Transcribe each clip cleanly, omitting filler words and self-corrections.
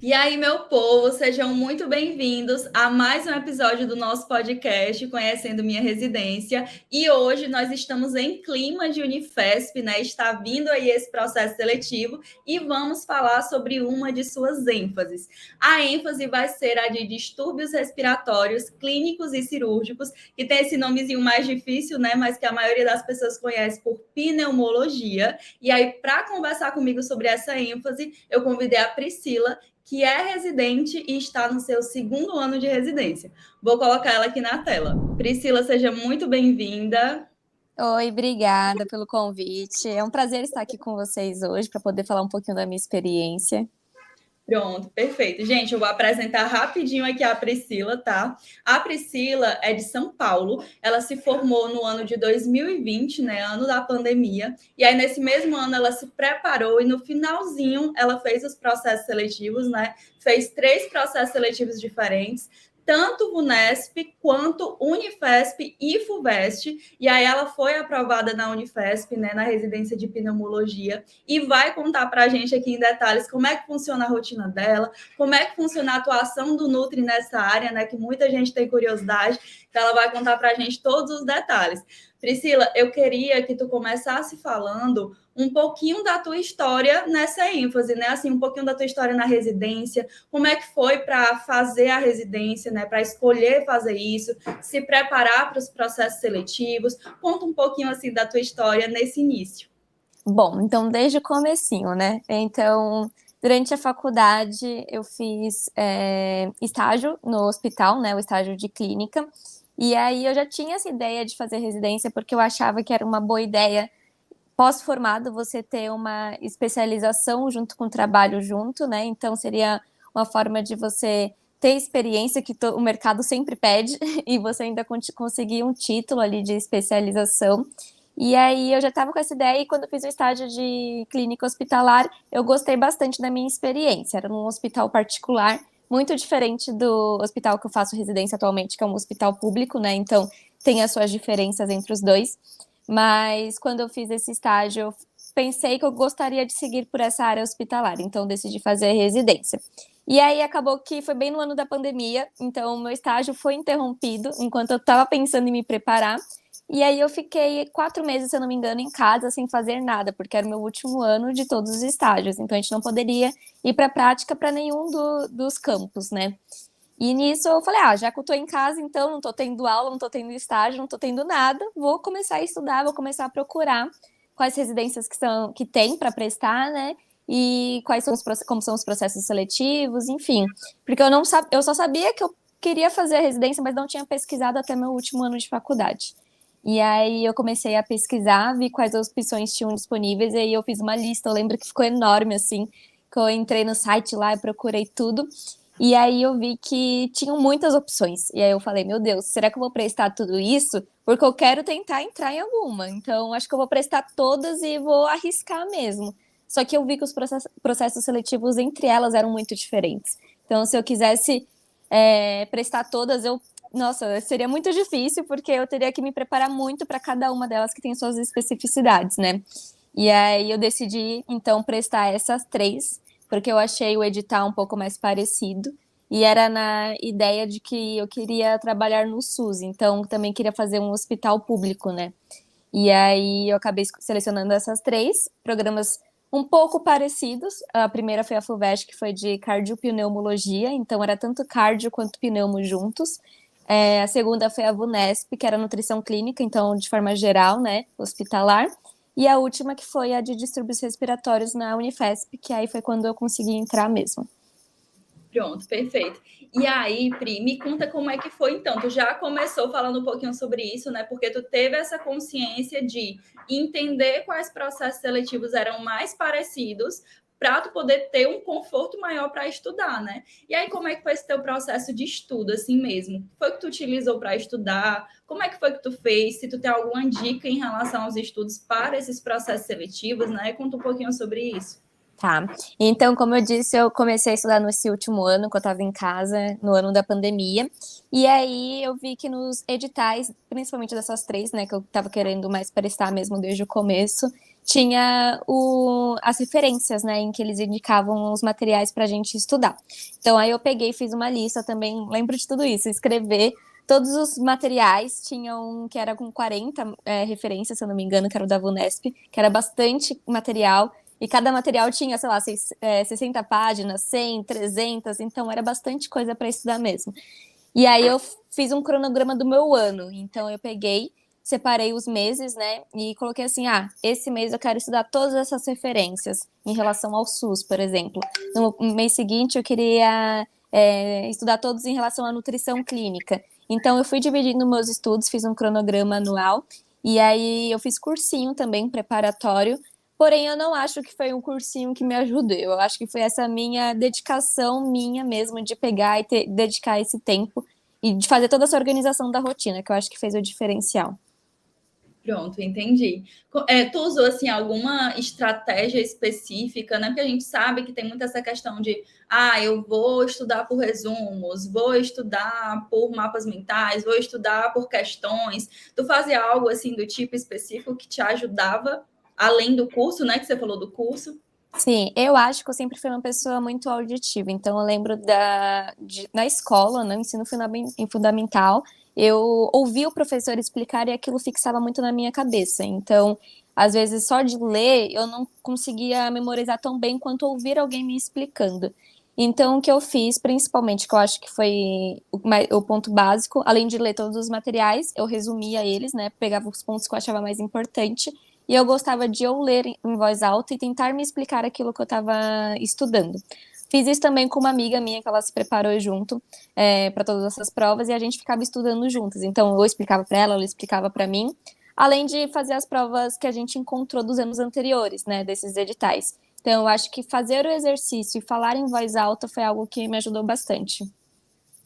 E aí, meu povo, sejam muito bem-vindos a mais um episódio do nosso podcast Conhecendo Minha Residência. E hoje nós estamos em clima de Unifesp, né? Está vindo aí esse processo seletivo e vamos falar sobre uma de suas ênfases. A ênfase vai ser a de distúrbios respiratórios clínicos e cirúrgicos, que tem esse nomezinho mais difícil, né? Mas que a maioria das pessoas conhece por pneumologia. E aí, para conversar comigo sobre essa ênfase, eu convidei a Priscila, que é residente e está no seu segundo ano de residência. Vou colocar ela aqui na tela. Priscila, seja muito bem-vinda. Oi, obrigada pelo convite. É um prazer estar aqui com vocês hoje para poder falar um pouquinho da minha experiência. Pronto, perfeito. Gente, eu vou apresentar rapidinho aqui a Priscila, tá? A Priscila é de São Paulo, ela se formou no ano de 2020, né, ano da pandemia, e aí nesse mesmo ano ela se preparou e no finalzinho ela fez os processos seletivos, né? Fez 3 processos seletivos diferentes, tanto VUNESP quanto Unifesp e FUVEST, e aí ela foi aprovada na Unifesp, né, na residência de pneumologia, e vai contar para a gente aqui em detalhes como é que funciona a rotina dela, como é que funciona a atuação do Nutri nessa área, né, que muita gente tem curiosidade, então ela vai contar para a gente todos os detalhes. Priscila, eu queria que tu começasse falando um pouquinho da tua história nessa ênfase, né? Assim, um pouquinho da tua história na residência, como é que foi para fazer a residência, né? Para escolher fazer isso, se preparar para os processos seletivos. Conta um pouquinho assim da tua história nesse início. Bom, então desde o comecinho, né? Então, durante a faculdade eu fiz estágio no hospital, né? O estágio de clínica. E aí eu já tinha essa ideia de fazer residência porque eu achava que era uma boa ideia pós-formado você ter uma especialização junto com o trabalho junto, né? Então seria uma forma de você ter experiência que o mercado sempre pede e você ainda conseguir um título ali de especialização. E aí eu já estava com essa ideia e quando eu fiz o estágio de clínica hospitalar, eu gostei bastante da minha experiência. Era num hospital particular, muito diferente do hospital que eu faço residência atualmente, que é um hospital público, né? Então tem as suas diferenças entre os dois. Mas quando eu fiz esse estágio, eu pensei que eu gostaria de seguir por essa área hospitalar, então decidi fazer residência. E aí acabou que foi bem no ano da pandemia, então o meu estágio foi interrompido enquanto eu estava pensando em me preparar. E aí eu fiquei 4 meses, se eu não me engano, em casa sem fazer nada, porque era o meu último ano de todos os estágios, então a gente não poderia ir para a prática para nenhum dos campos, né? E nisso eu falei, já que eu tô em casa, então não tô tendo aula, não tô tendo estágio, não tô tendo nada, vou começar a estudar, vou começar a procurar quais residências que tem para prestar, né? E quais são como são os processos seletivos, enfim. Porque eu só sabia que eu queria fazer a residência, mas não tinha pesquisado até meu último ano de faculdade. E aí eu comecei a pesquisar, vi quais opções tinham disponíveis, e aí eu fiz uma lista, eu lembro que ficou enorme, assim, que eu entrei no site lá e procurei tudo. E aí eu vi que tinham muitas opções. E aí eu falei, meu Deus, será que eu vou prestar tudo isso? Porque eu quero tentar entrar em alguma. Então, acho que eu vou prestar todas e vou arriscar mesmo. Só que eu vi que os processos seletivos entre elas eram muito diferentes. Então, se eu quisesse prestar todas, nossa, seria muito difícil, porque eu teria que me preparar muito para cada uma delas que tem suas especificidades, né? E aí eu decidi, então, prestar essas 3, porque eu achei o edital um pouco mais parecido, e era na ideia de que eu queria trabalhar no SUS, então também queria fazer um hospital público, né? E aí eu acabei selecionando essas 3 programas um pouco parecidos. A primeira foi a FUVEST, que foi de cardiopneumologia, então era tanto cardio quanto pneumo juntos. A segunda foi a VUNESP, que era nutrição clínica, então de forma geral, né, hospitalar. E a última que foi a de distúrbios respiratórios na Unifesp, que aí foi quando eu consegui entrar mesmo. Pronto, perfeito. E aí, Pri, me conta como é que foi então. Tu já começou falando um pouquinho sobre isso, né? Porque tu teve essa consciência de entender quais processos seletivos eram mais parecidos para tu poder ter um conforto maior para estudar, né? E aí, como é que foi esse teu processo de estudo, assim mesmo? Foi que tu utilizou para estudar? Como é que foi que tu fez? Se tu tem alguma dica em relação aos estudos para esses processos seletivos, né? Conta um pouquinho sobre isso. Tá. Então, como eu disse, eu comecei a estudar nesse último ano, que eu estava em casa, no ano da pandemia. E aí eu vi que nos editais, principalmente dessas três, né, que eu estava querendo mais prestar mesmo desde o começo, tinha as referências, né, em que eles indicavam os materiais para a gente estudar. Então, aí eu peguei e fiz uma lista também, lembro de tudo isso, escrever todos os materiais, tinha um que era com 40 referências, se eu não me engano, que era o da VUNESP, que era bastante material. E cada material tinha, sei lá, 60 páginas, 100, 300, então era bastante coisa para estudar mesmo. E aí eu fiz um cronograma do meu ano. Então eu peguei, separei os meses, né? E coloquei assim: esse mês eu quero estudar todas essas referências em relação ao SUS, por exemplo. No mês seguinte eu queria estudar todos em relação à nutrição clínica. Então eu fui dividindo meus estudos, fiz um cronograma anual. E aí eu fiz cursinho também, preparatório. Porém, eu não acho que foi um cursinho que me ajudou. Eu acho que foi essa minha dedicação minha mesmo de pegar e dedicar esse tempo e de fazer toda essa organização da rotina, que eu acho que fez o diferencial. Pronto, entendi. Tu usou assim alguma estratégia específica, né? Porque a gente sabe que tem muito essa questão de, eu vou estudar por resumos, vou estudar por mapas mentais, vou estudar por questões. Tu fazia algo assim do tipo específico que te ajudava além do curso, né? Que você falou do curso. Sim, eu acho que eu sempre fui uma pessoa muito auditiva. Então, eu lembro na escola, no ensino fundamental, eu ouvia o professor explicar e aquilo fixava muito na minha cabeça. Então, às vezes, só de ler, eu não conseguia memorizar tão bem quanto ouvir alguém me explicando. Então, o que eu fiz, principalmente, que eu acho que foi o ponto básico, além de ler todos os materiais, eu resumia eles, né? Pegava os pontos que eu achava mais importante e eu gostava de eu ler em voz alta e tentar me explicar aquilo que eu estava estudando. Fiz isso também com uma amiga minha, que ela se preparou junto para todas essas provas, e a gente ficava estudando juntas. Então, eu explicava para ela explicava para mim, além de fazer as provas que a gente encontrou dos anos anteriores, né, desses editais. Então, eu acho que fazer o exercício e falar em voz alta foi algo que me ajudou bastante.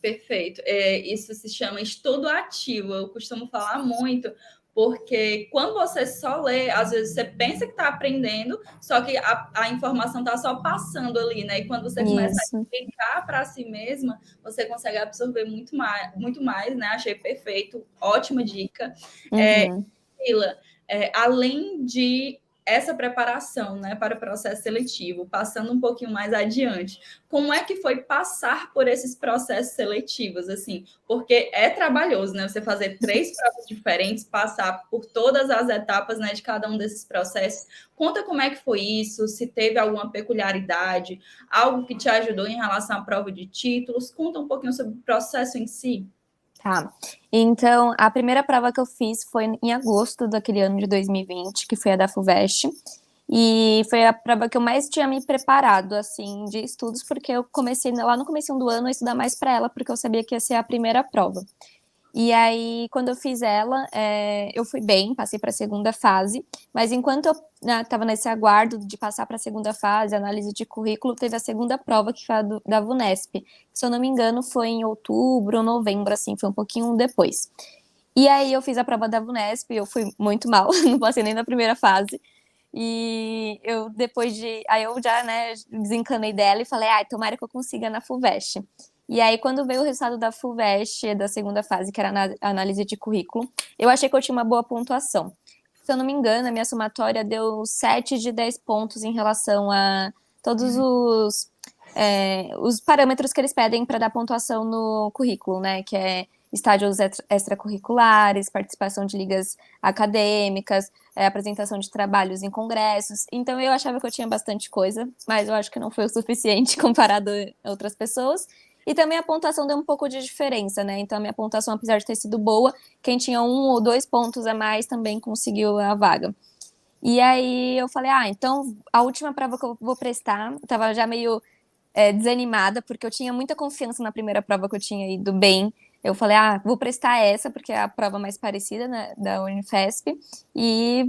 Perfeito. Isso se chama estudo ativo. Eu costumo falar muito, porque quando você só lê, às vezes você pensa que está aprendendo, só que a informação está só passando ali, né? E quando você começa a Isso. explicar para si mesma, você consegue absorver muito mais, né? Achei perfeito, ótima dica. Uhum. Sheila, além de essa preparação, né, para o processo seletivo, passando um pouquinho mais adiante, como é que foi passar por esses processos seletivos, assim? Porque é trabalhoso, né? Você fazer 3 provas diferentes, passar por todas as etapas, né, de cada um desses processos. Conta como é que foi isso, se teve alguma peculiaridade, algo que te ajudou em relação à prova de títulos. Conta um pouquinho sobre o processo em si. Tá. Então, a primeira prova que eu fiz foi em agosto daquele ano de 2020, que foi a da FUVEST. E foi a prova que eu mais tinha me preparado, assim, de estudos, porque eu comecei lá no comecinho do ano a estudar mais para ela, porque eu sabia que ia ser a primeira prova. E aí, quando eu fiz ela, eu fui bem, passei para a segunda fase, mas enquanto eu estava nesse aguardo de passar para a segunda fase, análise de currículo, teve a segunda prova, que foi a da VUNESP. Se eu não me engano, foi em outubro ou novembro, assim, foi um pouquinho depois. E aí eu fiz a prova da VUNESP, eu fui muito mal, não passei nem na primeira fase. E eu, depois de. Aí eu já, né, desencanei dela e falei, tomara que eu consiga na FUVEST. E aí, quando veio o resultado da FUVEST, da segunda fase, que era a análise de currículo, eu achei que eu tinha uma boa pontuação. Se eu não me engano, a minha somatória deu 7 de 10 pontos em relação a todos os parâmetros que eles pedem para dar pontuação no currículo, né? Que é estágios extracurriculares, participação de ligas acadêmicas, apresentação de trabalhos em congressos. Então eu achava que eu tinha bastante coisa, mas eu acho que não foi o suficiente comparado a outras pessoas. E também a pontuação deu um pouco de diferença, né? Então a minha pontuação, apesar de ter sido boa, quem tinha 1 ou 2 pontos a mais também conseguiu a vaga. E aí eu falei, então a última prova que eu vou prestar, eu tava já meio desanimada, porque eu tinha muita confiança na primeira prova que eu tinha ido bem. Eu falei, vou prestar essa, porque é a prova mais parecida, né, da Unifesp, e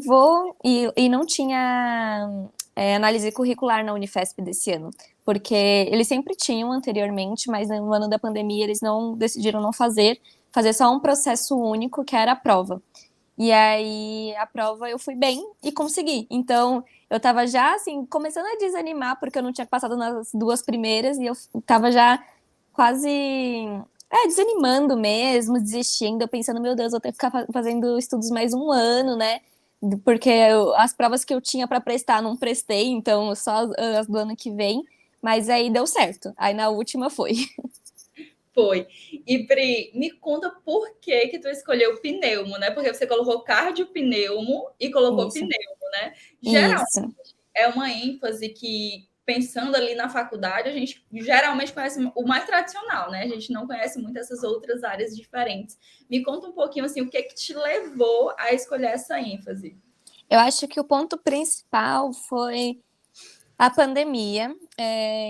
não tinha análise curricular na Unifesp desse ano, porque eles sempre tinham anteriormente, mas no ano da pandemia eles não decidiram não fazer só um processo único, que era a prova. E aí, a prova eu fui bem e consegui. Então, eu tava já, assim, começando a desanimar, porque eu não tinha passado nas duas primeiras, e eu tava já quase, desanimando mesmo, desistindo, eu pensando, meu Deus, vou ter que ficar fazendo estudos mais um ano, né? Porque as provas que eu tinha para prestar, não prestei, então só as do ano que vem. Mas aí deu certo. Aí na última foi. Foi. E Pri, me conta por que que tu escolheu pneumo, né? Porque você colocou cardiopneumo e colocou Isso, pneumo, né? Geralmente isso. é uma ênfase que, pensando ali na faculdade, a gente geralmente conhece o mais tradicional, né? A gente não conhece muito essas outras áreas diferentes. Me conta um pouquinho assim, o que que te levou a escolher essa ênfase? Eu acho que o ponto principal foi a pandemia.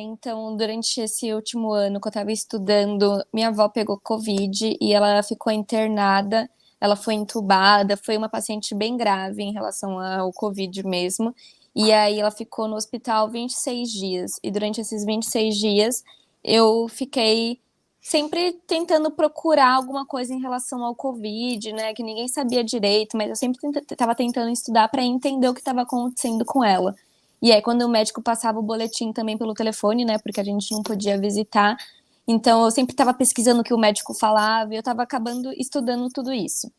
Então, durante esse último ano que eu estava estudando, minha avó pegou Covid e ela ficou internada. Ela foi entubada, foi uma paciente bem grave em relação ao Covid mesmo. E aí ela ficou no hospital 26 dias. E durante esses 26 dias, eu fiquei sempre tentando procurar alguma coisa em relação ao Covid, né? Que ninguém sabia direito, mas eu sempre estava tentando estudar para entender o que estava acontecendo com ela. E aí, quando o médico passava o boletim também pelo telefone, né? Porque a gente não podia visitar. Então, eu sempre estava pesquisando o que o médico falava e eu estava acabando estudando tudo isso.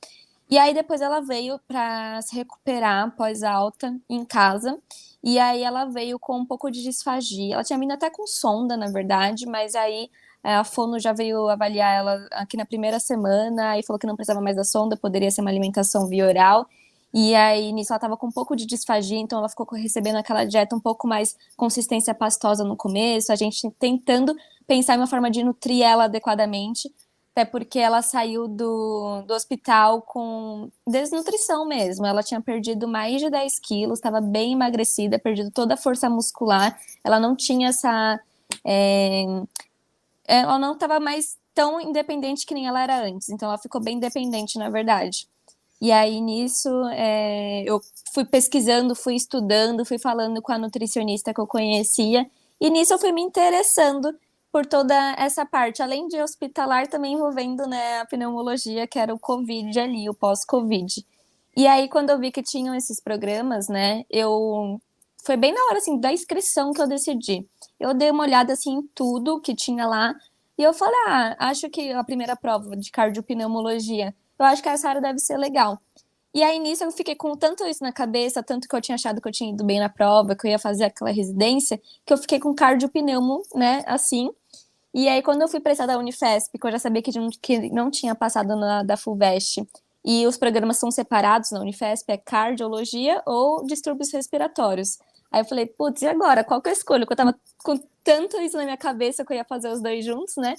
E aí, depois ela veio para se recuperar após alta em casa. E aí, ela veio com um pouco de disfagia. Ela tinha vindo até com sonda, na verdade, mas aí a fono já veio avaliar ela aqui na primeira semana e falou que não precisava mais da sonda, poderia ser uma alimentação via oral. E aí, nisso, ela estava com um pouco de disfagia, então ela ficou recebendo aquela dieta um pouco mais consistência pastosa no começo, a gente tentando pensar em uma forma de nutrir ela adequadamente, até porque ela saiu do hospital com desnutrição mesmo. Ela tinha perdido mais de 10 quilos, estava bem emagrecida, perdido toda a força muscular, ela não tinha essa. é, Ela não estava mais tão independente que nem ela era antes, então ela ficou bem dependente, na verdade. E aí, nisso, eu fui pesquisando, fui estudando, fui falando com a nutricionista que eu conhecia, e nisso eu fui me interessando por toda essa parte, além de hospitalar, também envolvendo, né, a pneumologia, que era o Covid ali, o pós-Covid. E aí, quando eu vi que tinham esses programas, né, foi bem na hora, assim, da inscrição que eu decidi. Eu dei uma olhada, assim, em tudo que tinha lá, e eu falei, acho que a primeira prova de cardiopneumologia, eu acho que essa área deve ser legal. E aí, nisso, eu fiquei com tanto isso na cabeça, tanto que eu tinha achado que eu tinha ido bem na prova, que eu ia fazer aquela residência, que eu fiquei com cardiopneumo, né, assim. E aí, quando eu fui prestar da Unifesp, que eu já sabia que não tinha passado na da FUVEST, e os programas são separados na Unifesp, é cardiologia ou distúrbios respiratórios. Aí eu falei, putz, e agora? Qual que eu escolho? Porque eu tava com tanto isso na minha cabeça que eu ia fazer os dois juntos, né?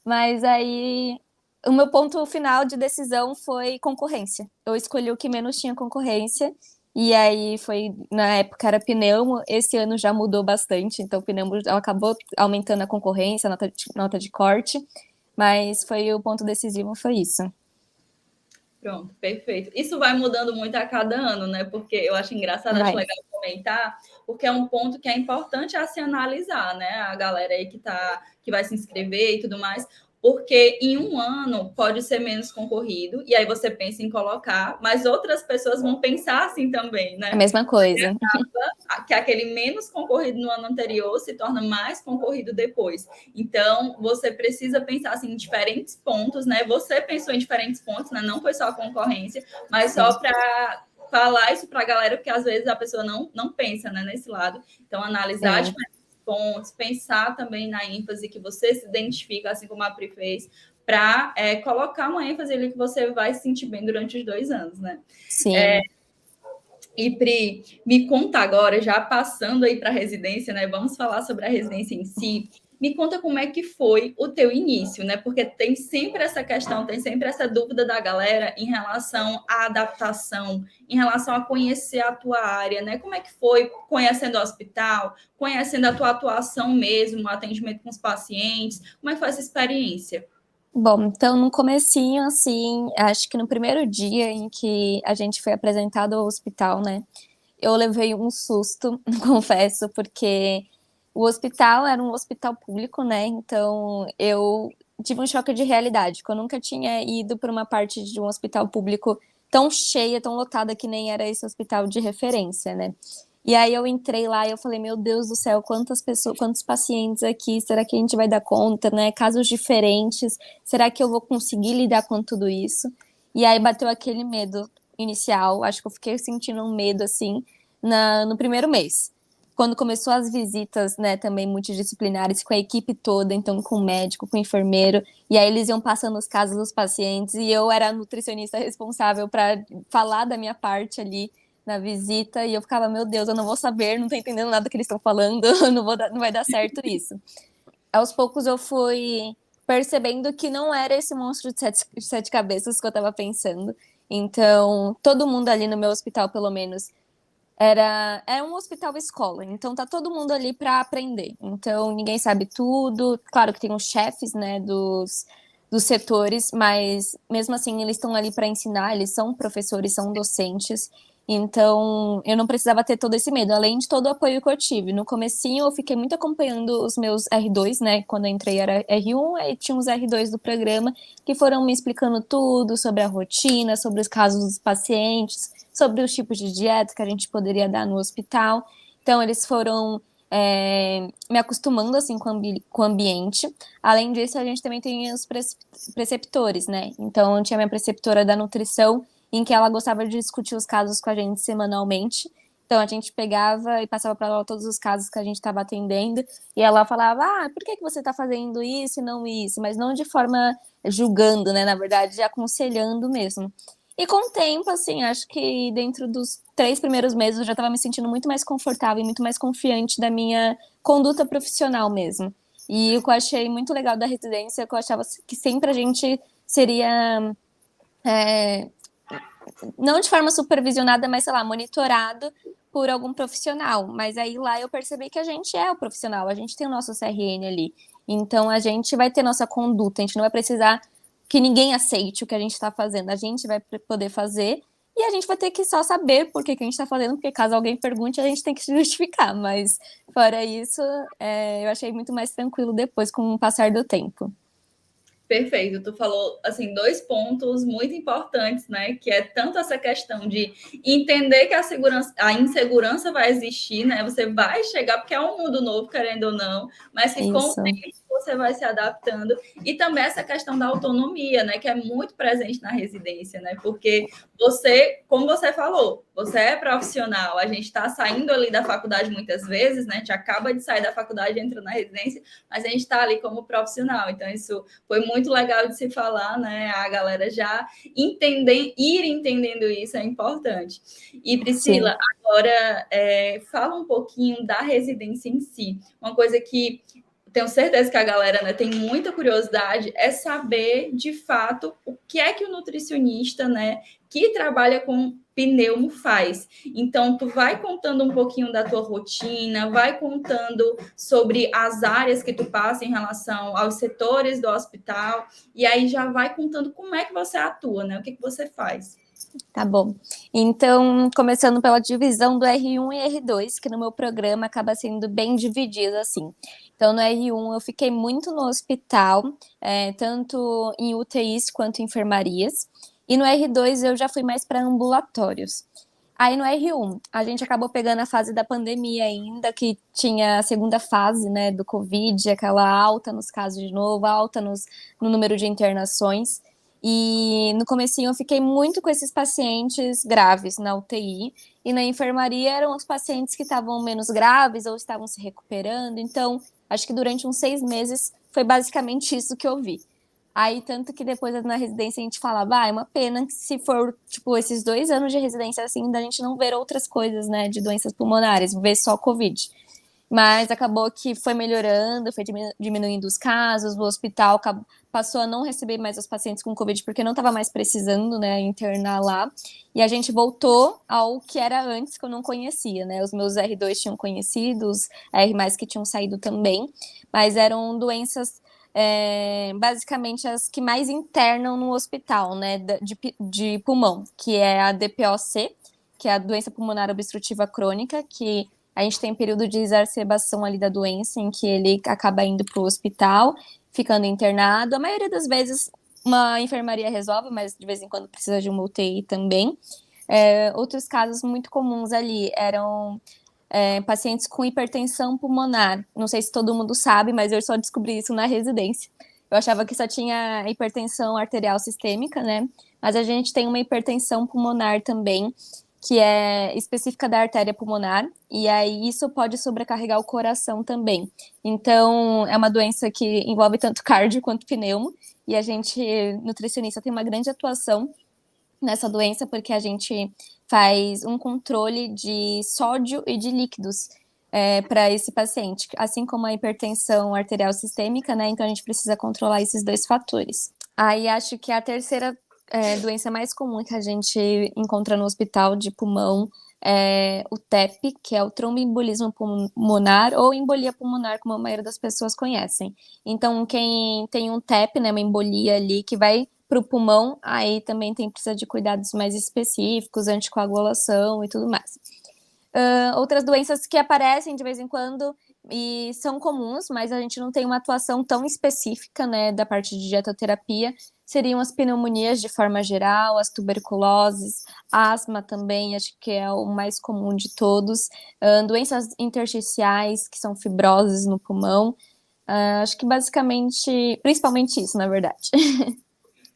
Mas aí o meu ponto final de decisão foi concorrência. Eu escolhi o que menos tinha concorrência. E aí foi, na época era pneumo, esse ano já mudou bastante, então o pneumo acabou aumentando a concorrência, nota de corte, mas foi o ponto decisivo, foi isso. Pronto, perfeito. Isso vai mudando muito a cada ano, né? Porque eu acho engraçado, acho Vai. legal comentar, porque é um ponto que é importante a se analisar, né? A galera aí que vai se inscrever e tudo mais, porque em um ano pode ser menos concorrido, e aí você pensa em colocar, mas outras pessoas vão pensar assim também, A né? mesma coisa. Que aquele menos concorrido no ano anterior se torna mais concorrido depois. Então, você precisa pensar assim, em diferentes pontos, né? Você pensou em diferentes pontos, né? Não foi só a concorrência, mas Sim. só para falar isso para a galera, porque às vezes a pessoa não pensa, né, nesse lado. Então, analisar Sim. diferentes pontos, pensar também na ênfase que você se identifica, assim como a Pri fez, para colocar uma ênfase ali que você vai se sentir bem durante os 2 anos, né? Sim. E Pri, me conta agora, já passando aí para a residência, né? Vamos falar sobre a residência em si. Me conta como é que foi o teu início, né? Porque tem sempre essa questão, tem sempre essa dúvida da galera em relação à adaptação, em relação a conhecer a tua área, né? Como é que foi conhecendo o hospital, conhecendo a tua atuação mesmo, o atendimento com os pacientes? Como é que foi essa experiência? Bom, então no comecinho, assim, acho que no primeiro dia em que a gente foi apresentado ao hospital, né? Eu levei um susto, confesso, porque o hospital era um hospital público, né? Então eu tive um choque de realidade, que eu nunca tinha ido para uma parte de um hospital público tão cheia, tão lotada que nem era esse hospital de referência, né? E aí eu entrei lá e eu falei, meu Deus do céu, quantas pessoas, quantos pacientes aqui, será que a gente vai dar conta, né? Casos diferentes, será que eu vou conseguir lidar com tudo isso? E aí bateu aquele medo inicial, acho que eu fiquei sentindo um medo, assim, no primeiro mês. Quando começou as visitas, né, também multidisciplinares, com a equipe toda, então com o médico, com o enfermeiro, e aí eles iam passando os casos dos pacientes, e eu era a nutricionista responsável para falar da minha parte ali, na visita, e eu ficava, meu Deus, eu não vou saber, não tô entendendo nada que eles estão falando, não vai dar certo isso. Aos poucos eu fui percebendo que não era esse monstro de sete cabeças que eu tava pensando. Então, todo mundo ali no meu hospital, pelo menos, era um hospital escola, então tá todo mundo ali para aprender. Então, ninguém sabe tudo. Claro que tem os chefes, né, dos setores, mas mesmo assim eles estão ali para ensinar, eles são professores, são docentes. Então, eu não precisava ter todo esse medo, além de todo o apoio que eu tive. No comecinho, eu fiquei muito acompanhando os meus R2, né? Quando eu entrei era R1, aí tinha os R2 do programa, que foram me explicando tudo sobre a rotina, sobre os casos dos pacientes, sobre os tipos de dieta que a gente poderia dar no hospital. Então, eles foram me acostumando, assim, com o ambiente. Além disso, a gente também tem os preceptores, né? Então, eu tinha minha preceptora da nutrição, em que ela gostava de discutir os casos com a gente semanalmente. Então, a gente pegava e passava para ela todos os casos que a gente estava atendendo, e ela falava, por que você está fazendo isso e não isso? Mas não de forma julgando, né? Na verdade, aconselhando mesmo. E com o tempo, assim, acho que dentro dos 3 primeiros meses eu já estava me sentindo muito mais confortável e muito mais confiante da minha conduta profissional mesmo. E o que eu achei muito legal da residência, que eu achava que sempre a gente seria... não de forma supervisionada, mas, sei lá, monitorado por algum profissional. Mas aí lá eu percebi que a gente é o profissional, a gente tem o nosso CRN ali. Então a gente vai ter nossa conduta, a gente não vai precisar que ninguém aceite o que a gente está fazendo. A gente vai poder fazer e a gente vai ter que só saber por que a gente está fazendo, porque caso alguém pergunte, a gente tem que se justificar. Mas fora isso, eu achei muito mais tranquilo depois com o passar do tempo. Perfeito, tu falou assim 2 pontos muito importantes, né? Que é tanto essa questão de entender que a insegurança vai existir, né? Você vai chegar, porque é um mundo novo, querendo ou não, mas que com o Isso. tempo você vai se adaptando, e também essa questão da autonomia, né? Que é muito presente na residência, né? Porque você, como você falou, você é profissional, a gente está saindo ali da faculdade muitas vezes, né? A gente acaba de sair da faculdade, entra na residência, mas a gente está ali como profissional, então isso foi muito legal de se falar, né? A galera já ir entendendo isso é importante. E Priscila, Sim. agora fala um pouquinho da residência em si. Uma coisa que tenho certeza que a galera, né, tem muita curiosidade é saber de fato o que é que o nutricionista, né, que trabalha com pneumo faz. Então, tu vai contando um pouquinho da tua rotina, vai contando sobre as áreas que tu passa em relação aos setores do hospital, e aí já vai contando como é que você atua, né? O que você faz. Tá bom. Então, começando pela divisão do R1 e R2, que no meu programa acaba sendo bem dividido assim. Então, no R1 eu fiquei muito no hospital, tanto em UTIs quanto em enfermarias. E no R2 eu já fui mais para ambulatórios. Aí no R1, a gente acabou pegando a fase da pandemia ainda, que tinha a segunda fase, né, do Covid, aquela alta nos casos de novo, alta no número de internações. E no comecinho eu fiquei muito com esses pacientes graves na UTI, e na enfermaria eram os pacientes que estavam menos graves ou estavam se recuperando. Então, acho que durante uns 6 meses foi basicamente isso que eu vi. Aí, tanto que depois na residência a gente falava, é uma pena que se for, tipo, esses 2 anos de residência, assim, da gente não ver outras coisas, né, de doenças pulmonares, ver só Covid. Mas acabou que foi melhorando, foi diminuindo os casos, o hospital passou a não receber mais os pacientes com Covid, porque não estava mais precisando, né, internar lá. E a gente voltou ao que era antes, que eu não conhecia, né, os meus R2 tinham conhecido, os R+, que tinham saído também, mas eram doenças basicamente as que mais internam no hospital, né, de pulmão, que é a DPOC, que é a doença pulmonar obstrutiva crônica, que a gente tem período de exacerbação ali da doença, em que ele acaba indo para o hospital, ficando internado. A maioria das vezes uma enfermaria resolve, mas de vez em quando precisa de uma UTI também. Outros casos muito comuns ali eram pacientes com hipertensão pulmonar. Não sei se todo mundo sabe, mas eu só descobri isso na residência. Eu achava que só tinha hipertensão arterial sistêmica, né? Mas a gente tem uma hipertensão pulmonar também, que é específica da artéria pulmonar, e aí isso pode sobrecarregar o coração também. Então, é uma doença que envolve tanto cardio quanto pneumo, e a gente, nutricionista, tem uma grande atuação nessa doença, porque a gente faz um controle de sódio e de líquidos para esse paciente, assim como a hipertensão arterial sistêmica, né? Então a gente precisa controlar esses dois fatores. Aí acho que a terceira doença mais comum que a gente encontra no hospital de pulmão é o TEP, que é o tromboembolismo pulmonar ou embolia pulmonar, como a maioria das pessoas conhecem. Então, quem tem um TEP, né, uma embolia ali que vai para o pulmão, aí também precisa de cuidados mais específicos, anticoagulação e tudo mais. Outras doenças que aparecem de vez em quando e são comuns, mas a gente não tem uma atuação tão específica, né, da parte de dietoterapia, seriam as pneumonias de forma geral, as tuberculoses, asma também, acho que é o mais comum de todos, doenças intersticiais, que são fibroses no pulmão, acho que basicamente, principalmente isso, na verdade.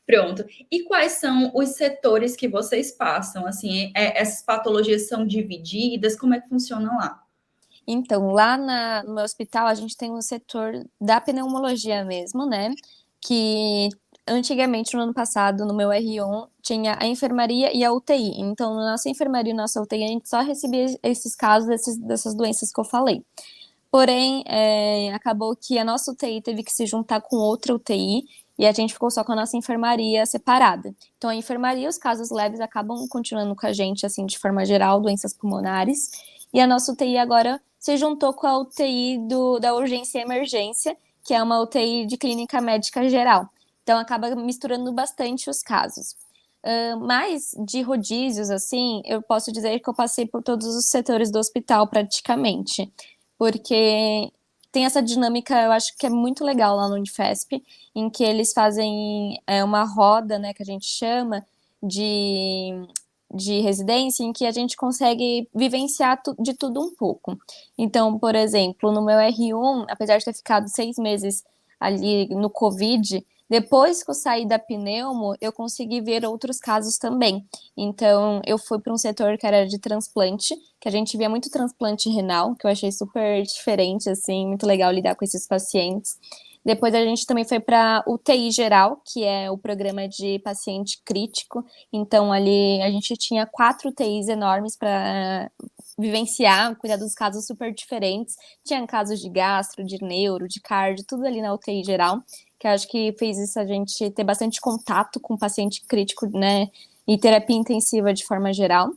Pronto. E quais são os setores que vocês passam? Assim, essas patologias são divididas? Como é que funciona lá? Então, lá no meu hospital, a gente tem um setor da pneumologia mesmo, né? Que antigamente, no ano passado, no meu R1, tinha a enfermaria e a UTI. Então, na nossa enfermaria e na nossa UTI, a gente só recebia esses casos dessas doenças que eu falei. Porém, acabou que a nossa UTI teve que se juntar com outra UTI e a gente ficou só com a nossa enfermaria separada. Então, a enfermaria, os casos leves acabam continuando com a gente, assim, de forma geral, doenças pulmonares. E a nossa UTI agora se juntou com a UTI da urgência e emergência, que é uma UTI de clínica médica geral. Então, acaba misturando bastante os casos. Mas de rodízios, assim, eu posso dizer que eu passei por todos os setores do hospital, praticamente. Porque tem essa dinâmica, eu acho que é muito legal lá no Unifesp, em que eles fazem uma roda, né, que a gente chama de residência, em que a gente consegue vivenciar de tudo um pouco. Então, por exemplo, no meu R1, apesar de ter ficado 6 meses ali no Covid, depois que eu saí da pneumo, eu consegui ver outros casos também. Então, eu fui para um setor que era de transplante, que a gente via muito transplante renal, que eu achei super diferente, assim, muito legal lidar com esses pacientes. Depois a gente também foi para UTI geral, que é o programa de paciente crítico. Então, ali a gente tinha 4 UTIs enormes para vivenciar, cuidar dos casos super diferentes. Tinha casos de gastro, de neuro, de cardio, tudo ali na UTI geral, que eu acho que fez isso a gente ter bastante contato com o paciente crítico, né, e terapia intensiva de forma geral.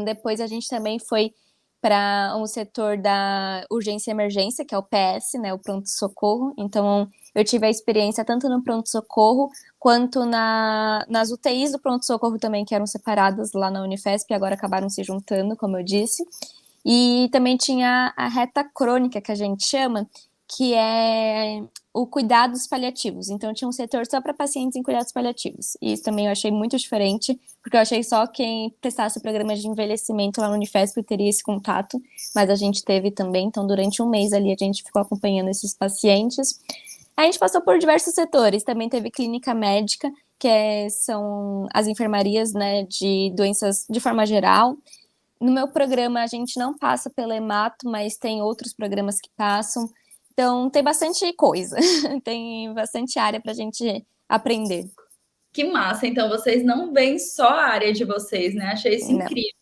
Depois a gente também foi para um setor da urgência e emergência, que é o PS, né, o pronto-socorro. Então, eu tive a experiência tanto no pronto-socorro, quanto nas UTIs do pronto-socorro também, que eram separadas lá na Unifesp, e agora acabaram se juntando, como eu disse. E também tinha a reta crônica, que a gente chama, que é o cuidados paliativos. Então, tinha um setor só para pacientes em cuidados paliativos. E isso também eu achei muito diferente, porque eu achei só quem prestasse o programa de envelhecimento lá no Unifesp teria esse contato, mas a gente teve também. Então, durante um mês ali, a gente ficou acompanhando esses pacientes. A gente passou por diversos setores. Também teve clínica médica, que são as enfermarias, né, de doenças de forma geral. No meu programa, a gente não passa pelo hemato, mas tem outros programas que passam. Então, tem bastante coisa, tem bastante área para a gente aprender. Que massa! Então, vocês não veem só a área de vocês, né? Achei isso Não. incrível.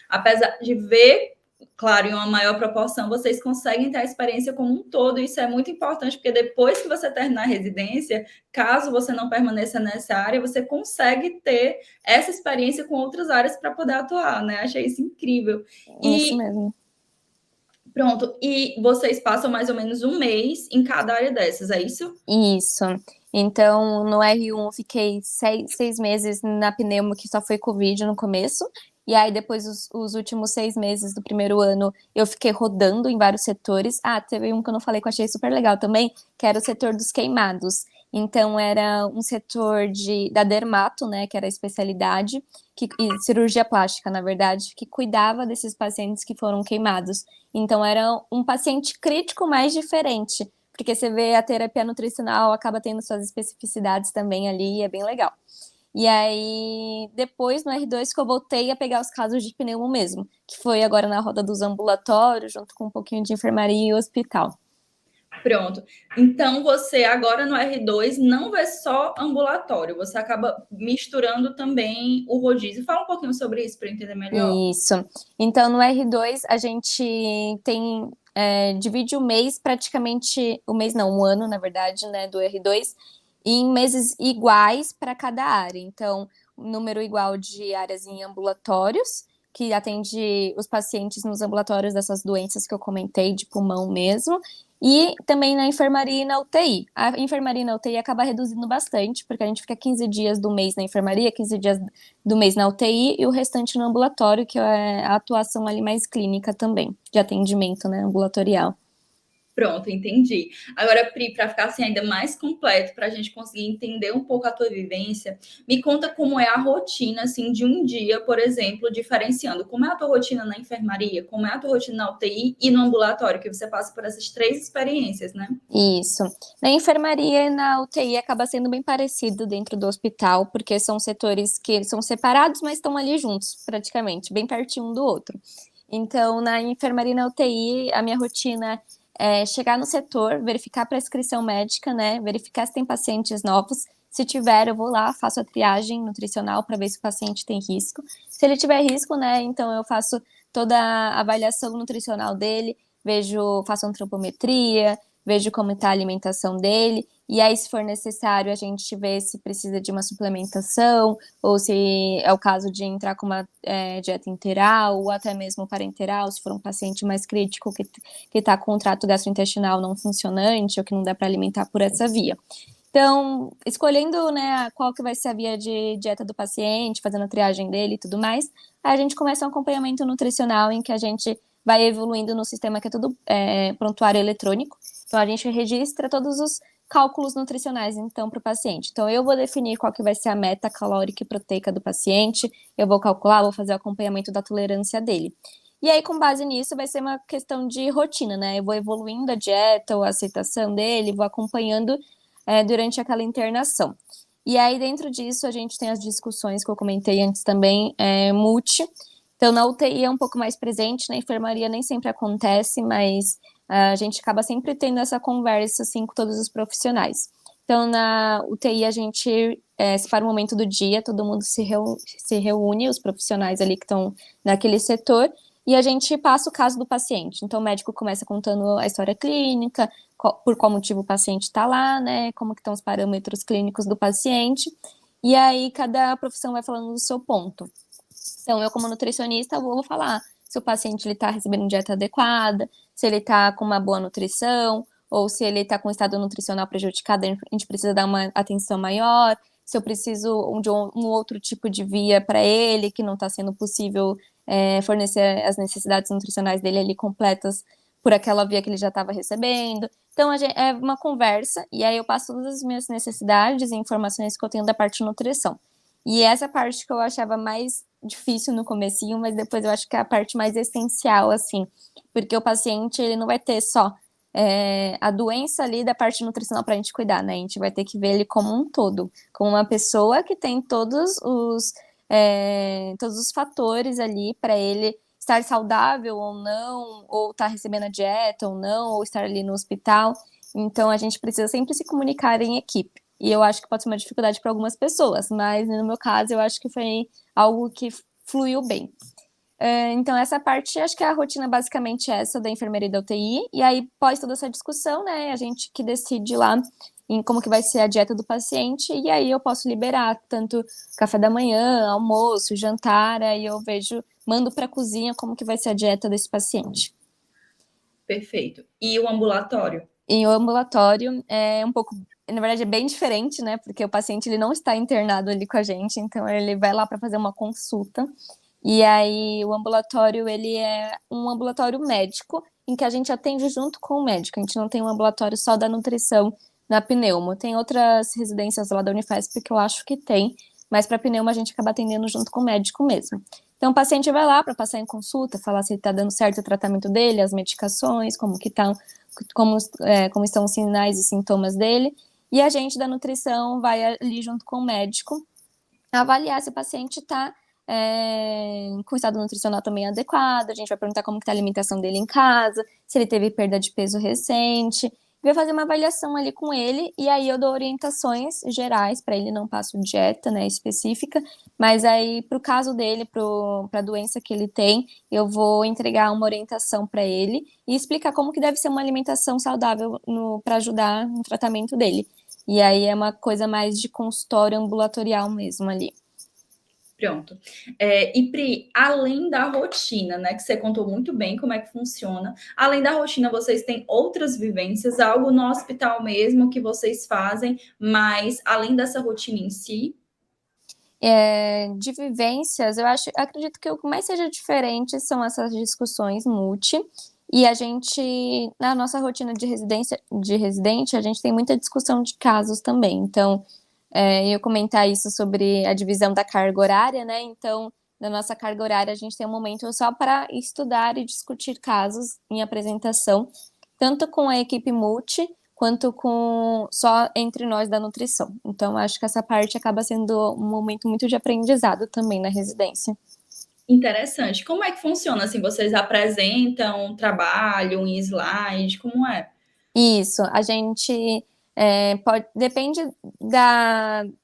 Apesar de ver, claro, em uma maior proporção, vocês conseguem ter a experiência como um todo. Isso é muito importante, porque depois que você terminar a residência, caso você não permaneça nessa área, você consegue ter essa experiência com outras áreas para poder atuar, né? Achei isso incrível. Isso E mesmo. pronto, e vocês passam mais ou menos um mês em cada área dessas, é isso? Isso. Então, no R1 eu fiquei 6 meses na pneumo, que só foi Covid no começo. E aí, depois, os últimos 6 meses do primeiro ano, eu fiquei rodando em vários setores. Ah, teve um que eu não falei que eu achei super legal também, que era o setor dos queimados, Então, era um setor da dermato, né, que era a especialidade, e cirurgia plástica, na verdade, que cuidava desses pacientes que foram queimados. Então, era um paciente crítico mais diferente, porque você vê a terapia nutricional acaba tendo suas especificidades também ali, e é bem legal. E aí, depois, no R2, que eu voltei a pegar os casos de pneumo mesmo, que foi agora na roda dos ambulatórios, junto com um pouquinho de enfermaria e hospital. Pronto. Então, você agora no R2 não vai só ambulatório, você acaba misturando também o rodízio. Fala um pouquinho sobre isso para eu entender melhor. Isso. Então, no R2, a gente tem divide o mês praticamente, o mês não, o ano, na verdade, né, do R2, em meses iguais para cada área. Então, número igual de áreas em ambulatórios, que atende os pacientes nos ambulatórios dessas doenças que eu comentei, de pulmão mesmo, e também na enfermaria e na UTI. A enfermaria e na UTI acaba reduzindo bastante, porque a gente fica 15 dias do mês na enfermaria, 15 dias do mês na UTI e o restante no ambulatório, que é a atuação ali mais clínica também, de atendimento, né, ambulatorial. Pronto, entendi. Agora, Pri, para ficar assim ainda mais completo, para a gente conseguir entender um pouco a tua vivência, me conta como é a rotina assim de um dia, por exemplo, diferenciando como é a tua rotina na enfermaria, como é a tua rotina na UTI e no ambulatório, que você passa por essas três experiências, né? Isso. Na enfermaria e na UTI acaba sendo bem parecido dentro do hospital, porque são setores que são separados, mas estão ali juntos, praticamente, bem pertinho um do outro. Então, na enfermaria e na UTI, a minha rotina é chegar no setor, verificar a prescrição médica, né? Verificar se tem pacientes novos. Se tiver, eu vou lá, faço a triagem nutricional para ver se o paciente tem risco. Se ele tiver risco, né? Então eu faço toda a avaliação nutricional dele, faço antropometria, vejo como está a alimentação dele, e aí, se for necessário, a gente vê se precisa de uma suplementação, ou se é o caso de entrar com uma dieta interal, ou até mesmo parenteral, se for um paciente mais crítico que está com o trato gastrointestinal não funcionante, ou que não dá para alimentar por essa via. Então, escolhendo, né, qual que vai ser a via de dieta do paciente, fazendo a triagem dele e tudo mais, aí a gente começa um acompanhamento nutricional em que a gente vai evoluindo no sistema que é tudo prontuário eletrônico. Então, a gente registra todos os cálculos nutricionais, então, para o paciente. Então, eu vou definir qual que vai ser a meta calórica e proteica do paciente, eu vou calcular, vou fazer o acompanhamento da tolerância dele. E aí, com base nisso, vai ser uma questão de rotina, né? Eu vou evoluindo a dieta ou a aceitação dele, vou acompanhando durante aquela internação. E aí, dentro disso, a gente tem as discussões que eu comentei antes também, multi. Então, na UTI é um pouco mais presente, na enfermaria nem sempre acontece, mas a gente acaba sempre tendo essa conversa, assim, com todos os profissionais. Então, na UTI, a gente separa um momento do dia, todo mundo se reúne, os profissionais ali que estão naquele setor, e a gente passa o caso do paciente. Então, o médico começa contando a história clínica, por qual motivo o paciente está lá, né, como que estão os parâmetros clínicos do paciente, e aí cada profissão vai falando do seu ponto. Então, eu como nutricionista vou falar se o paciente está recebendo dieta adequada, se ele está com uma boa nutrição, ou se ele está com um estado nutricional prejudicado, a gente precisa dar uma atenção maior, se eu preciso de um outro tipo de via para ele, que não está sendo possível fornecer as necessidades nutricionais dele ali completas por aquela via que ele já estava recebendo. Então, é uma conversa, e aí eu passo todas as minhas necessidades e informações que eu tenho da parte de nutrição. E essa parte que eu achava mais difícil no comecinho, mas depois eu acho que é a parte mais essencial, assim, porque o paciente, ele não vai ter só a doença ali da parte nutricional para a gente cuidar, né? A gente vai ter que ver ele como um todo, como uma pessoa que tem todos os fatores ali para ele estar saudável ou não, ou estar recebendo a dieta ou não, ou estar ali no hospital. Então, a gente precisa sempre se comunicar em equipe. E eu acho que pode ser uma dificuldade para algumas pessoas, mas no meu caso, eu acho que foi algo que fluiu bem. Então, essa parte, acho que a rotina basicamente é essa da enfermeira e da UTI, e aí, após toda essa discussão, né, a gente que decide lá em como que vai ser a dieta do paciente, e aí eu posso liberar tanto café da manhã, almoço, jantar, aí eu mando para a cozinha como que vai ser a dieta desse paciente. Perfeito. E o ambulatório? E o ambulatório é um pouco, na verdade, é bem diferente, né? Porque o paciente ele não está internado ali com a gente, então ele vai lá para fazer uma consulta. E aí o ambulatório ele é um ambulatório médico em que a gente atende junto com o médico. A gente não tem um ambulatório só da nutrição na pneumo. Tem outras residências lá da Unifesp que eu acho que tem, mas para pneumo a gente acaba atendendo junto com o médico mesmo. Então o paciente vai lá para passar em consulta, falar se está dando certo o tratamento dele, as medicações, como estão os sinais e sintomas dele, e a gente da nutrição vai ali junto com o médico avaliar se o paciente está com o estado nutricional também adequado, a gente vai perguntar como está a alimentação dele em casa, se ele teve perda de peso recente, vai fazer uma avaliação ali com ele, e aí eu dou orientações gerais para ele, não passo dieta, né, específica, mas aí pro caso dele, para a doença que ele tem, eu vou entregar uma orientação para ele e explicar como que deve ser uma alimentação saudável para ajudar no tratamento dele. E aí é uma coisa mais de consultório ambulatorial mesmo ali. Pronto. E Pri, além da rotina, né, que você contou muito bem como é que funciona, além da rotina, vocês têm outras vivências, algo no hospital mesmo que vocês fazem, mas além dessa rotina em si? De vivências, acredito que o que mais seja diferente são essas discussões multi, e a gente, na nossa rotina de residente, a gente tem muita discussão de casos também, então, eu comentar isso sobre a divisão da carga horária, né, então, na nossa carga horária a gente tem um momento só para estudar e discutir casos em apresentação, tanto com a equipe multi, quanto com só entre nós da nutrição. Então, acho que essa parte acaba sendo um momento muito de aprendizado também na residência. Interessante. Como é que funciona? Assim, vocês apresentam um trabalho, um slide, como é? Isso, a gente depende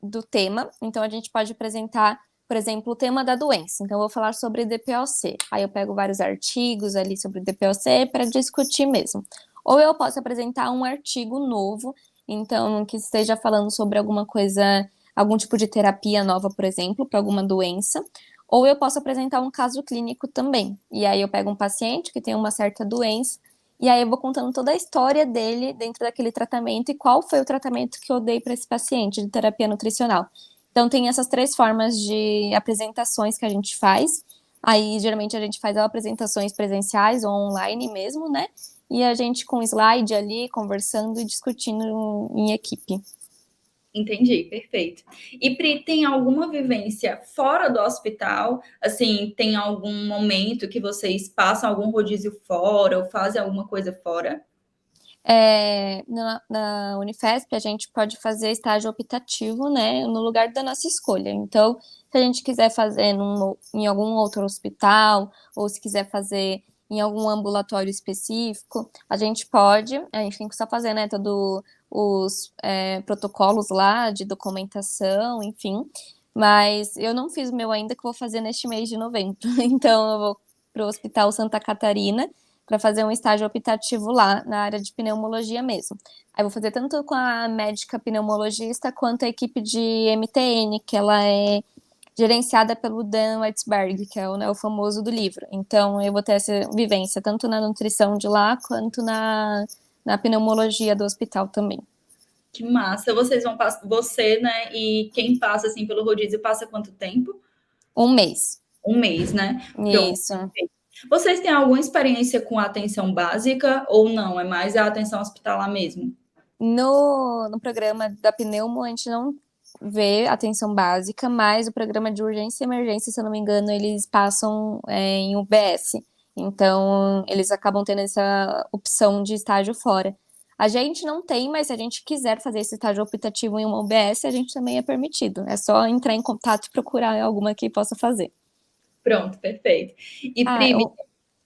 do tema, então a gente pode apresentar, por exemplo, o tema da doença. Então, eu vou falar sobre DPOC. Aí eu pego vários artigos ali sobre DPOC para discutir mesmo. Ou eu posso apresentar um artigo novo, então, que esteja falando sobre alguma coisa, algum tipo de terapia nova, por exemplo, para alguma doença. Ou eu posso apresentar um caso clínico também. E aí eu pego um paciente que tem uma certa doença, e aí eu vou contando toda a história dele dentro daquele tratamento e qual foi o tratamento que eu dei para esse paciente de terapia nutricional. Então tem essas 3 formas de apresentações que a gente faz. Aí geralmente a gente faz apresentações presenciais ou online mesmo, né? E a gente com slide ali, conversando e discutindo em equipe. Entendi, perfeito. E Pri, tem alguma vivência fora do hospital? Assim, tem algum momento que vocês passam algum rodízio fora ou fazem alguma coisa fora? Na Unifesp, a gente pode fazer estágio optativo, né, no lugar da nossa escolha. Então, se a gente quiser fazer em algum outro hospital, ou se quiser fazer em algum ambulatório específico, a gente tem que só fazer, né, todos os protocolos lá de documentação, enfim. Mas eu não fiz o meu ainda, que vou fazer neste mês de novembro. Então, eu vou para o Hospital Santa Catarina, para fazer um estágio optativo lá, na área de pneumologia mesmo. Aí vou fazer tanto com a médica pneumologista, quanto a equipe de MTN, que ela é gerenciada pelo Dan Weitzberg, que é o famoso do livro. Então, eu vou ter essa vivência, tanto na nutrição de lá, quanto na pneumologia do hospital também. Que massa! Vocês vão passar, você, né? E quem passa assim pelo rodízio passa quanto tempo? 1 mês. 1 mês, né? Pronto. Isso. Vocês têm alguma experiência com a atenção básica ou não? É mais a atenção hospitalar mesmo? No programa da pneumo, a gente não vê atenção básica, mas o programa de urgência e emergência, se eu não me engano, eles passam em UBS. Então, eles acabam tendo essa opção de estágio fora. A gente não tem, mas se a gente quiser fazer esse estágio optativo em uma UBS, a gente também é permitido. É só entrar em contato e procurar alguma que possa fazer. Pronto, perfeito. E Pri,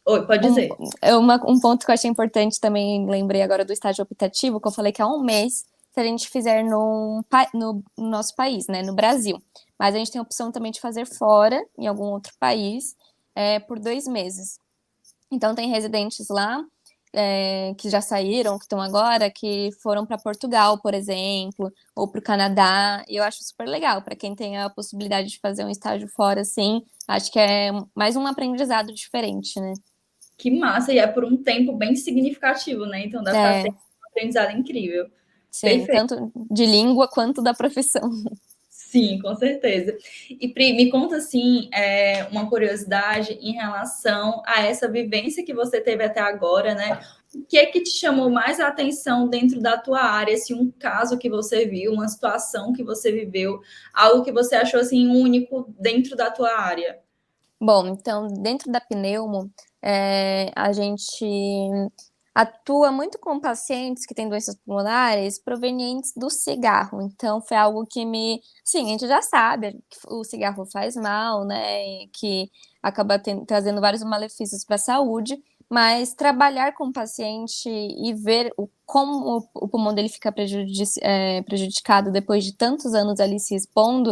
oi, pode dizer. Um ponto que eu achei importante também, lembrei agora do estágio optativo, que eu falei que é 1 mês, se a gente fizer no nosso país, né, no Brasil. Mas a gente tem a opção também de fazer fora, em algum outro país, por 2 meses. Então, tem residentes lá que já saíram, que estão agora, que foram para Portugal, por exemplo, ou para o Canadá, e eu acho super legal, para quem tem a possibilidade de fazer um estágio fora, assim, acho que é mais um aprendizado diferente, né? Que massa, e é por um tempo bem significativo, né? Então deve estar sendo um aprendizado incrível. Sim, Perfeito. tanto de língua quanto da profissão. Sim, com certeza. E Pri, me conta assim, uma curiosidade em relação a essa vivência que você teve até agora, né? o que é que te chamou mais a atenção dentro da tua área? Se um caso que você viu, uma situação que você viveu, algo que você achou assim único dentro da tua área? Bom, então, dentro da pneumo, a gente atua muito com pacientes que têm doenças pulmonares provenientes do cigarro. Então, foi algo que me. Sim, a gente já sabe que o cigarro faz mal, né? E que acaba trazendo vários malefícios para a saúde, mas trabalhar com o paciente e ver como o pulmão dele fica prejudicado depois de tantos anos ali se expondo,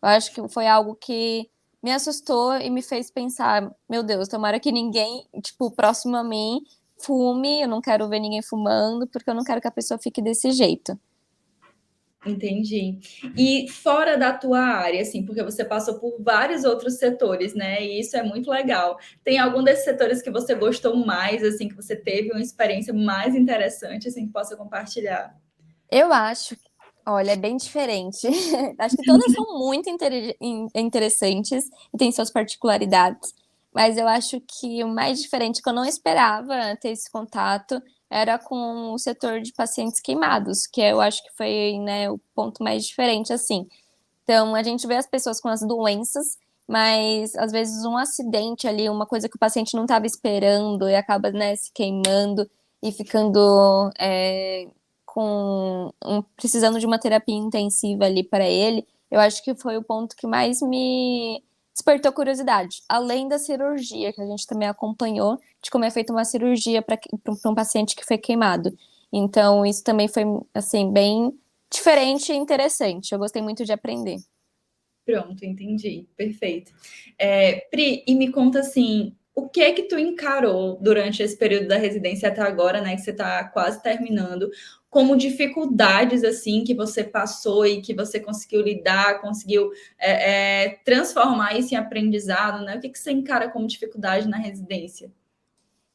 eu acho que foi algo que me assustou e me fez pensar, meu Deus, tomara que ninguém, tipo, próximo a mim fume, eu não quero ver ninguém fumando, porque eu não quero que a pessoa fique desse jeito. Entendi. E fora da tua área, assim, porque você passou por vários outros setores, né? E isso é muito legal. Tem algum desses setores que você gostou mais, assim, que você teve uma experiência mais interessante, assim, que possa compartilhar? Eu acho, olha, é bem diferente. Acho que todas são muito interessantes e têm suas particularidades, mas eu acho que o mais diferente que eu não esperava ter esse contato era com o setor de pacientes queimados, que eu acho que foi, né, o ponto mais diferente, assim. Então, a gente vê as pessoas com as doenças, mas às vezes um acidente ali, uma coisa que o paciente não estava esperando e acaba, né, se queimando e ficando precisando de uma terapia intensiva ali para ele. Eu acho que foi o ponto que mais me despertou curiosidade, além da cirurgia que a gente também acompanhou, de como é feita uma cirurgia para um paciente que foi queimado. Então, isso também foi, assim, bem diferente e interessante. Eu gostei muito de aprender. Pronto, entendi. Perfeito. Pri, e me conta assim, o que é que tu encarou durante esse período da residência até agora, né, que você está quase terminando, como dificuldades assim que você passou e que você conseguiu lidar, conseguiu transformar isso em aprendizado, né? O que que você encara como dificuldade na residência?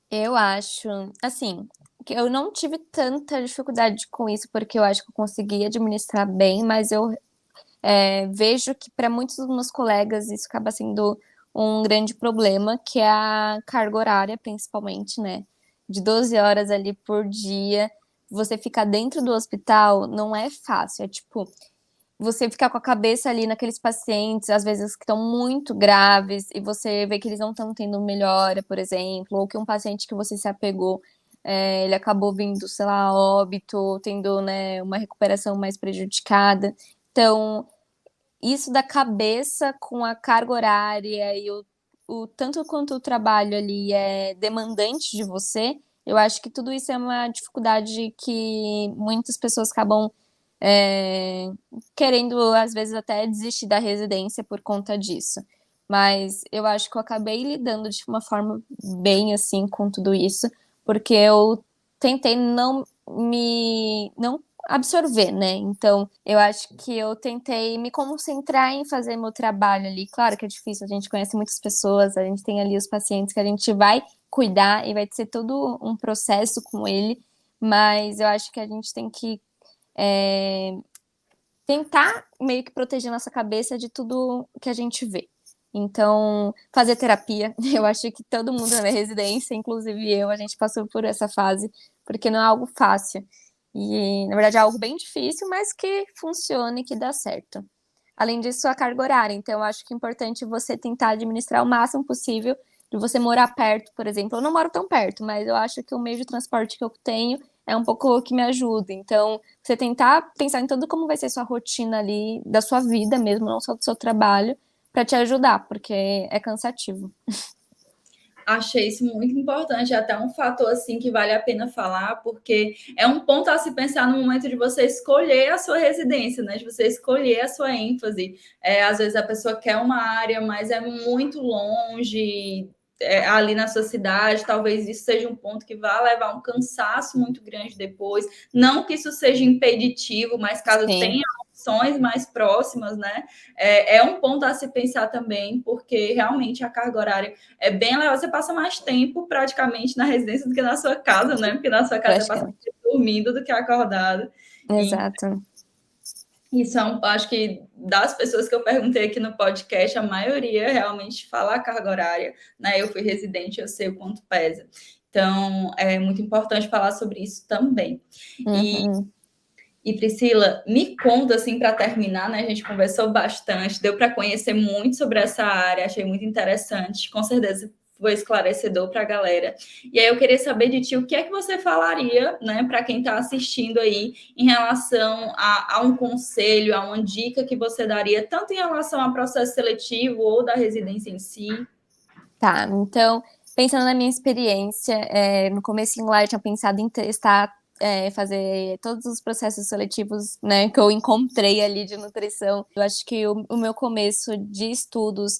Eu acho, assim, que eu não tive tanta dificuldade com isso, porque eu acho que eu consegui administrar bem, mas eu vejo que para muitos dos meus colegas isso acaba sendo um grande problema, que é a carga horária, principalmente, né? De 12 horas ali por dia, você ficar dentro do hospital não é fácil. É tipo, você ficar com a cabeça ali naqueles pacientes, às vezes que estão muito graves, e você vê que eles não estão tendo melhora, por exemplo, ou que um paciente que você se apegou, ele acabou vindo, sei lá, a óbito, tendo, né, uma recuperação mais prejudicada. Então, isso da cabeça com a carga horária e o tanto quanto o trabalho ali é demandante de você, eu acho que tudo isso é uma dificuldade que muitas pessoas acabam é, querendo, às vezes, até desistir da residência por conta disso. Mas eu acho que eu acabei lidando de uma forma bem assim com tudo isso, porque eu tentei não absorver, né? Então, eu acho que eu tentei me concentrar em fazer meu trabalho ali. Claro que é difícil, a gente conhece muitas pessoas, a gente tem ali os pacientes que a gente vai cuidar e vai ser todo um processo com ele, mas eu acho que a gente tem que é, tentar meio que proteger nossa cabeça de tudo que a gente vê. Então, fazer terapia, eu acho que todo mundo na minha residência, inclusive eu, a gente passou por essa fase, porque não é algo fácil. E, na verdade, é algo bem difícil, mas que funciona e que dá certo. Além disso, a carga horária. Então, eu acho que é importante você tentar administrar o máximo possível de você morar perto, por exemplo. Eu não moro tão perto, mas eu acho que o meio de transporte que eu tenho é um pouco que me ajuda. Então, você tentar pensar em tudo como vai ser sua rotina ali, da sua vida mesmo, não só do seu trabalho, para te ajudar, porque é cansativo. Achei isso muito importante, é até um fator assim que vale a pena falar, porque é um ponto a se pensar no momento de você escolher a sua residência, né? De você escolher a sua ênfase. Às vezes a pessoa quer uma área, mas é muito longe, ali na sua cidade, talvez isso seja um ponto que vá levar um cansaço muito grande depois. Não que isso seja impeditivo, mas caso Sim, tenha opções mais próximas, né? É um ponto a se pensar também, porque realmente a carga horária é bem legal. Você passa mais tempo praticamente na residência do que na sua casa, né? Porque na sua casa você passa mais praticamente. tempo dormindo do que acordado. E Exato. Isso acho que das pessoas que eu perguntei aqui no podcast, a maioria realmente fala a carga horária, né? Eu fui residente, eu sei o quanto pesa. Então, é muito importante falar sobre isso também. Uhum. E Priscila, me conta assim para terminar, né? A gente conversou bastante, deu para conhecer muito sobre essa área, achei muito interessante, com certeza foi esclarecedor para a galera. E aí eu queria saber de ti o que é que você falaria, né, para quem está assistindo aí, em relação a um conselho, a uma dica que você daria, tanto em relação ao processo seletivo ou da residência em si. Tá, então, pensando na minha experiência, no comecinho lá eu tinha pensado em testar, fazer todos os processos seletivos, né, que eu encontrei ali de nutrição. Eu acho que o meu começo de estudos,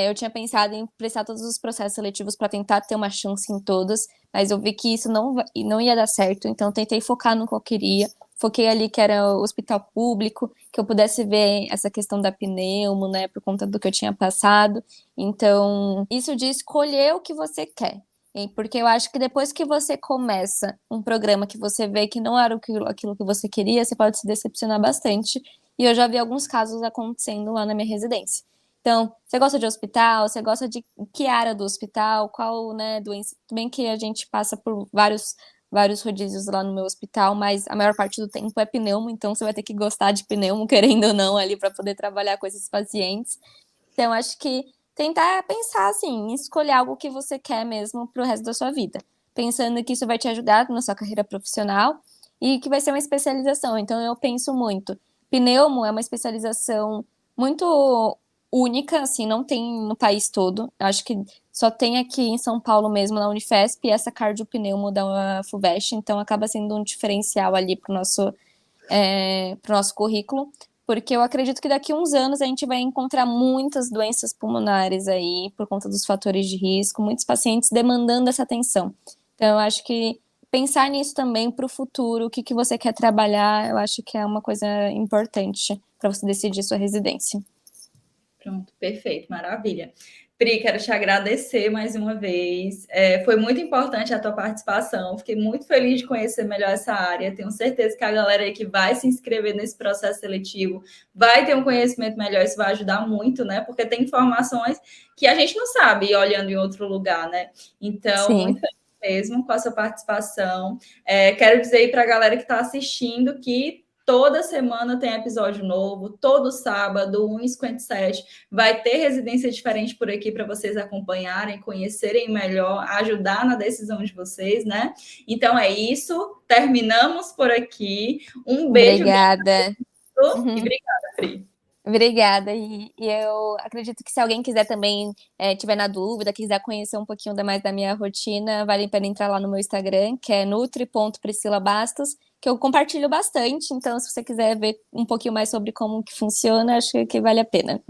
eu tinha pensado em prestar todos os processos seletivos para tentar ter uma chance em todos, mas eu vi que isso não ia dar certo, então tentei focar no que eu queria. Foquei ali que era o hospital público, que eu pudesse ver essa questão da pneumo, né, por conta do que eu tinha passado. Então, isso de escolher o que você quer. Porque eu acho que depois que você começa um programa que você vê que não era aquilo que você queria, você pode se decepcionar bastante. E eu já vi alguns casos acontecendo lá na minha residência. Então, você gosta de hospital? Você gosta de que área do hospital? Qual, né, doença? Tudo bem que a gente passa por vários rodízios lá no meu hospital, mas a maior parte do tempo é pneumo, então você vai ter que gostar de pneumo, querendo ou não, ali para poder trabalhar com esses pacientes. Então, acho que tentar pensar assim, escolher algo que você quer mesmo para o resto da sua vida, pensando que isso vai te ajudar na sua carreira profissional e que vai ser uma especialização. Então, eu penso muito. Pneumo é uma especialização muito única, assim, não tem no país todo. Acho que só tem aqui em São Paulo mesmo, na Unifesp, essa cardiopneumo da FUVEST, então acaba sendo um diferencial ali para o nosso currículo, porque eu acredito que daqui a uns anos a gente vai encontrar muitas doenças pulmonares aí, por conta dos fatores de risco, muitos pacientes demandando essa atenção. Então, eu acho que pensar nisso também para o futuro, o que você quer trabalhar, eu acho que é uma coisa importante para você decidir sua residência. Pronto, perfeito, maravilha. Pri, quero te agradecer mais uma vez. Foi muito importante a tua participação. Fiquei muito feliz de conhecer melhor essa área. Tenho certeza que a galera aí que vai se inscrever nesse processo seletivo vai ter um conhecimento melhor. Isso vai ajudar muito, né? Porque tem informações que a gente não sabe olhando em outro lugar, né? Então, muito Sim. feliz mesmo com a sua participação. Quero dizer aí para a galera que está assistindo que toda semana tem episódio novo, todo sábado, 1h57. Vai ter residência diferente por aqui para vocês acompanharem, conhecerem melhor, ajudar na decisão de vocês, né? Então é isso. Terminamos por aqui. Um beijo Obrigada. e obrigada, Pri. Obrigada. E eu acredito que se alguém quiser também, tiver na dúvida, quiser conhecer um pouquinho mais da minha rotina, vale a pena entrar lá no meu Instagram, que é nutri.priscilabastos, que eu compartilho bastante. Então, se você quiser ver um pouquinho mais sobre como que funciona, acho que vale a pena.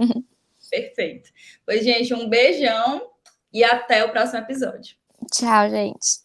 Perfeito. Pois, gente, um beijão e até o próximo episódio. Tchau, gente.